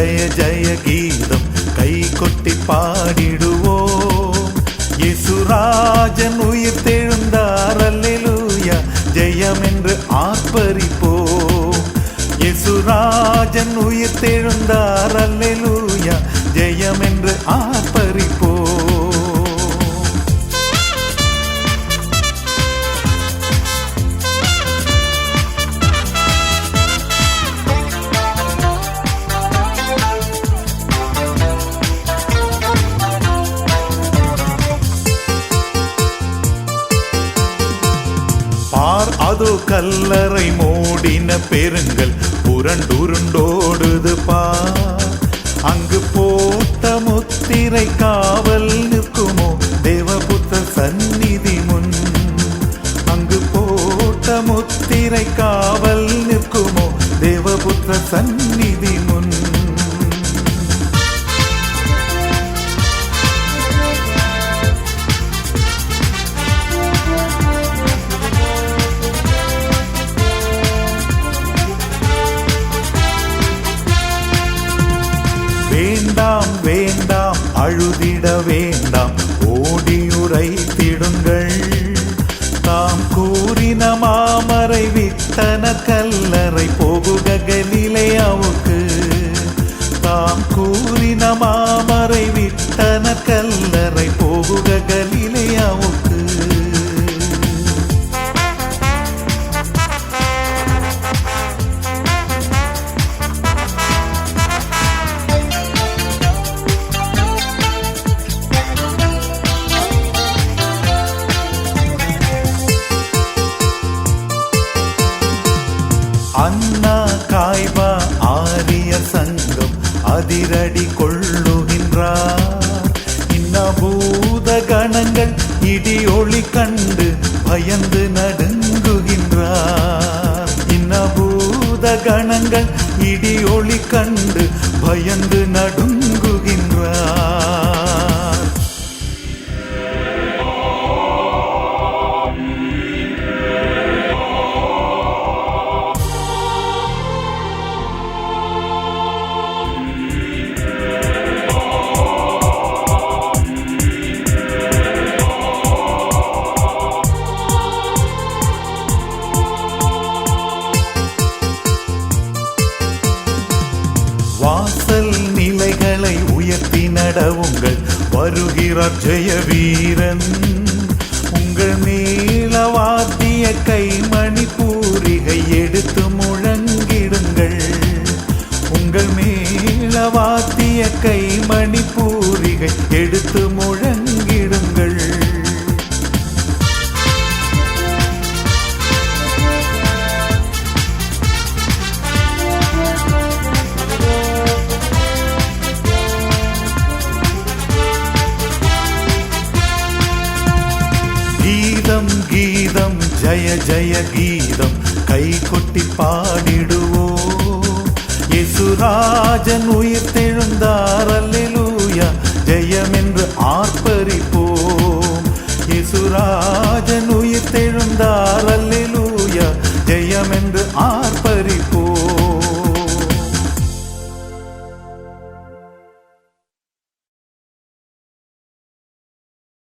ஜய ஜய கீதம் கை கொட்டி பாடிடுவோம். இயேசுராஜன் உயிர் தெழுந்தார், அல்லேலூயா ஜெயம் என்று ஆர்ப்பரிப்போம். இயேசுராஜன் உயிர் தெழுந்தார், அல்லேலூயா ஜெயம் என்று ஆர்ப்பரிப்போம். அதோ கல்லறை மூடின பெருங்கள் புரண்டுருண்டோடுது பார். அங்கு போட்ட முத்திரை காவல் நிற்குமோ தேவபுத்த சந்நிதி முன். அங்கு போட்ட முத்திரை காவல் நிற்குமோ தேவபுத்த சந்நிதி முன். வேண்டாம் வேண்டாம் அழுதிட வேண்டாம், ஓடியுரைத்திடுங்கள். தாம் கூறின மாமரை விட்டன கல்லறை போகுக கலிலேயாவுக்கு. தாம் கூறின மாமரை விட்டன கல்லறை போகுக கலிலேயாவுக்கு. அண்ணா காய்பா ஆரிய சங்கம் அதிரடி கொள்ளுகின்றார். இன்னபூத கணங்கள் இடியொளி கண்டு பயந்து நடுங்குகின்றார். இன்னபூத கணங்கள் இடியொளி கண்டு பயந்து நடுங்குகின்றார். வாசல் நிலைகளை உயர்த்தி நடவுங்கள், வருகிறார் ஜெய வீரன். உங்கள் மேலவாத்திய கைமணி பூரிகை எடுத்து முழங்கிடுங்கள். உங்கள் மேலவாத்திய கைமணி பூரிகை எடுத்து முழங்கிடுங்கள். கீதம் கீதம் ஜய ஜய கீதம் கை கொட்டி பாடிடுவோம். இயேசுராஜன் உயிர் தெழுந்தார், அல்லேலூயா ஜெயம் என்று ஆர்ப்பரிப்போம். இயேசுராஜன் உயிர் தெழுந்தார், அல்லேலூயா ஜெயம் என்று ஆர்ப்பரிப்போம்.